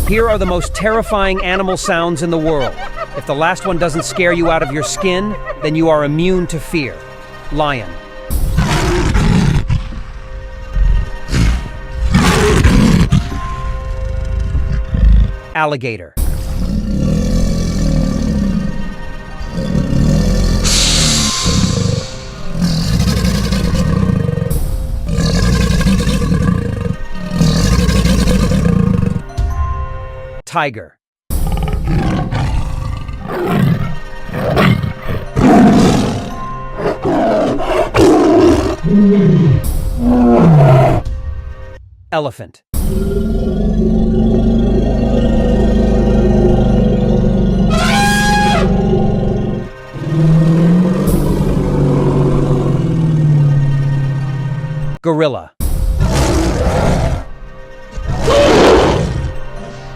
Here are the most terrifying animal sounds in the world. If the last one doesn't scare you out of your skin, then you are immune to fear. Lion. Alligator. Tiger. Elephant. Gorilla.